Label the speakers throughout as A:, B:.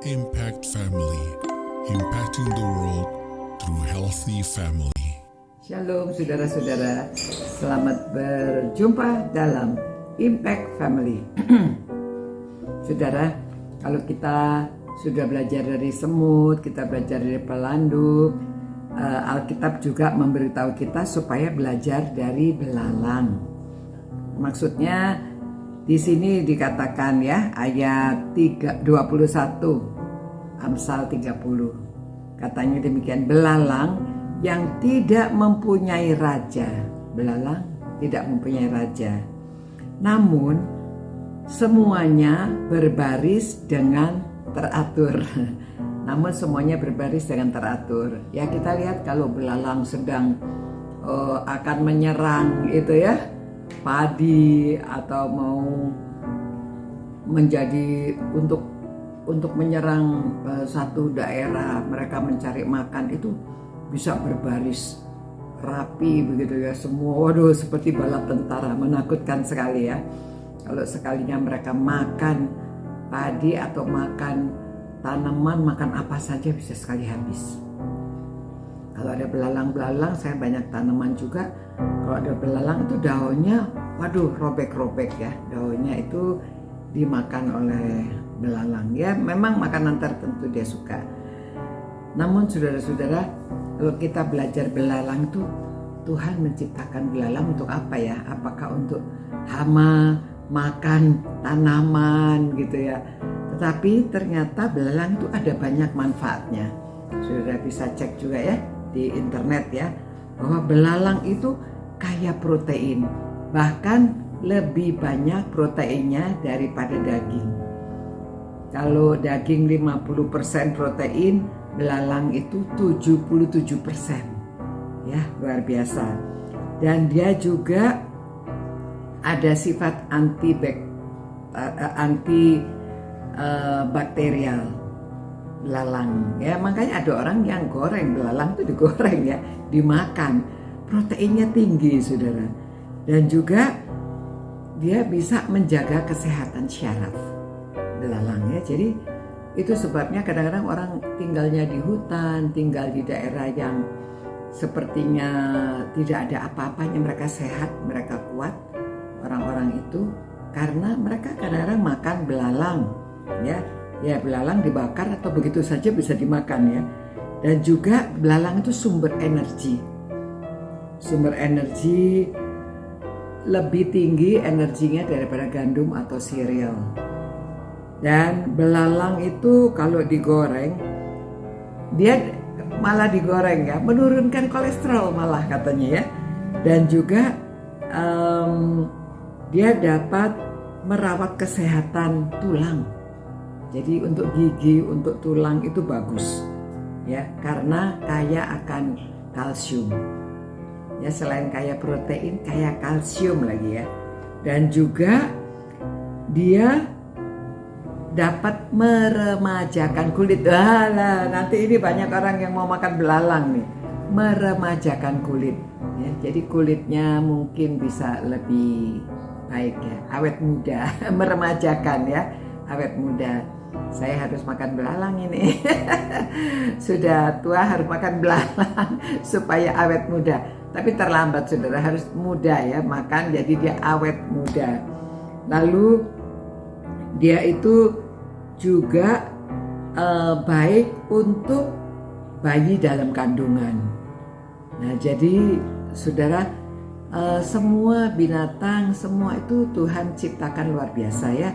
A: Impact Family, impacting the world through healthy family.
B: Shalom saudara-saudara, selamat berjumpa dalam Impact Family. Saudara, kalau kita sudah belajar dari semut, kita belajar dari pelanduk, Alkitab juga memberitahu kita supaya belajar dari belalang. Maksudnya di sini dikatakan ya, ayat 21 Amsal 30. Katanya demikian, belalang yang tidak mempunyai raja. Belalang tidak mempunyai raja. Namun semuanya berbaris dengan teratur. Namun semuanya berbaris dengan teratur. Ya, kita lihat kalau belalang sedang akan menyerang itu ya, padi atau mau menjadi untuk menyerang satu daerah, mereka mencari makan, itu bisa berbaris rapi begitu ya, semua waduh seperti bala tentara, menakutkan sekali ya. Kalau sekalinya mereka makan padi atau makan tanaman, makan apa saja bisa sekali habis. Kalau ada belalang-belalang, saya banyak tanaman juga. Kalau ada belalang itu daunnya, waduh robek-robek ya. Daunnya itu dimakan oleh belalang. Ya memang makanan tertentu dia suka. Namun saudara-saudara, kalau kita belajar belalang itu, Tuhan menciptakan belalang untuk apa ya? Apakah untuk hama, makan tanaman gitu ya? Tetapi ternyata belalang itu ada banyak manfaatnya. Saudara bisa cek juga ya di internet ya, bahwa belalang itu kaya protein, bahkan lebih banyak proteinnya daripada daging. Kalau daging 50% protein, belalang itu 77%. Ya, luar biasa. Dan dia juga ada sifat antibakterial. Belalang ya, makanya ada orang yang goreng belalang itu, digoreng ya, dimakan, proteinnya tinggi saudara, dan juga dia bisa menjaga kesehatan syaraf belalang ya. Jadi itu sebabnya kadang-kadang orang tinggalnya di hutan, tinggal di daerah yang sepertinya tidak ada apa-apanya, mereka sehat, mereka kuat, orang-orang itu karena mereka kadang-kadang makan belalang ya. Ya, belalang dibakar atau begitu saja bisa dimakan ya. Dan juga belalang itu sumber energi. Sumber energi lebih tinggi energinya daripada gandum atau cereal. Dan belalang itu kalau digoreng, dia malah digoreng ya, menurunkan kolesterol malah katanya ya. Dan juga dia dapat merawat kesehatan tulang. Jadi untuk gigi, untuk tulang itu bagus ya, karena kaya akan kalsium. Ya, selain kaya protein, kaya kalsium lagi ya. Dan juga dia dapat meremajakan kulit. Nanti ini banyak orang yang mau makan belalang nih. Meremajakan kulit ya. Jadi kulitnya mungkin bisa lebih baik ya, awet muda. Meremajakan ya, awet muda. Saya harus makan belalang ini. Sudah tua harus makan belalang supaya awet muda. Tapi terlambat saudara, harus muda ya makan, jadi dia awet muda. Lalu dia itu juga baik untuk bayi dalam kandungan. Nah jadi saudara, semua binatang, semua itu Tuhan ciptakan luar biasa ya.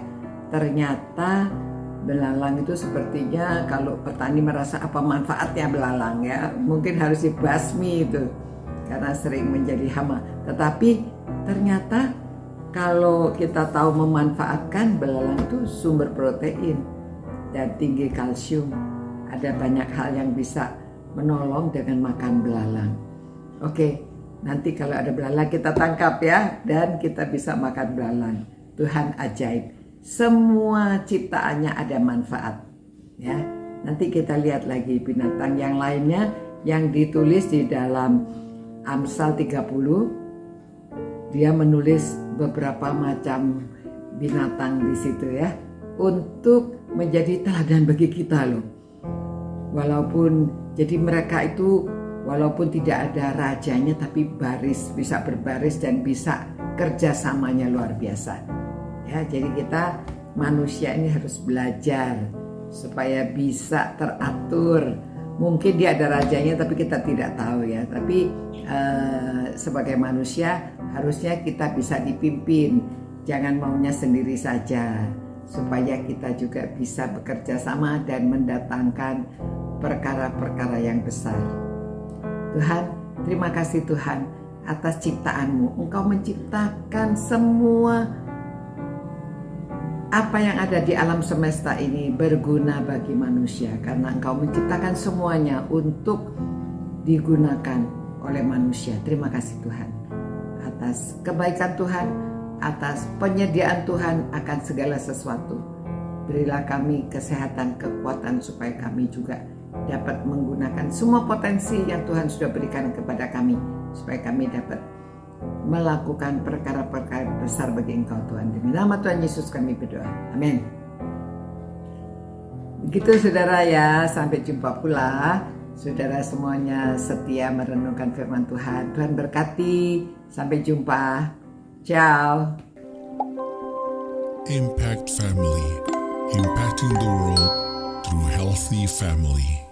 B: Ternyata belalang itu sepertinya kalau petani merasa apa manfaatnya belalang ya, mungkin harus dibasmi itu karena sering menjadi hama. Tetapi ternyata kalau kita tahu memanfaatkan, belalang itu sumber protein dan tinggi kalsium. Ada banyak hal yang bisa menolong dengan makan belalang. Oke, nanti kalau ada belalang kita tangkap ya, dan kita bisa makan belalang. Tuhan ajaib. Semua ciptaannya ada manfaat ya. Nanti kita lihat lagi binatang yang lainnya yang ditulis di dalam Amsal 30. Dia menulis beberapa macam binatang di situ ya, untuk menjadi teladan bagi kita loh. Walaupun jadi mereka itu walaupun tidak ada rajanya tapi bisa berbaris dan bisa kerjasamanya luar biasa. Ya, jadi kita manusia ini harus belajar supaya bisa teratur. Mungkin dia ada rajanya tapi kita tidak tahu ya. Tapi sebagai manusia harusnya kita bisa dipimpin. Jangan maunya sendiri saja. Supaya kita juga bisa bekerja sama dan mendatangkan perkara-perkara yang besar. Tuhan, terima kasih Tuhan atas ciptaan-Mu. Engkau menciptakan semua apa yang ada di alam semesta ini berguna bagi manusia. Karena Engkau menciptakan semuanya untuk digunakan oleh manusia. Terima kasih Tuhan atas kebaikan Tuhan, atas penyediaan Tuhan akan segala sesuatu. Berilah kami kesehatan, kekuatan supaya kami juga dapat menggunakan semua potensi yang Tuhan sudah berikan kepada kami, supaya kami dapat melakukan perkara-perkara besar bagi Engkau Tuhan. Demi nama Tuhan Yesus kami berdoa. Amin. Begitu saudara ya, sampai jumpa pula. Saudara semuanya setia merenungkan firman Tuhan. Tuhan berkati. Sampai jumpa. Ciao.
A: Impact Family, impacting the world through healthy family.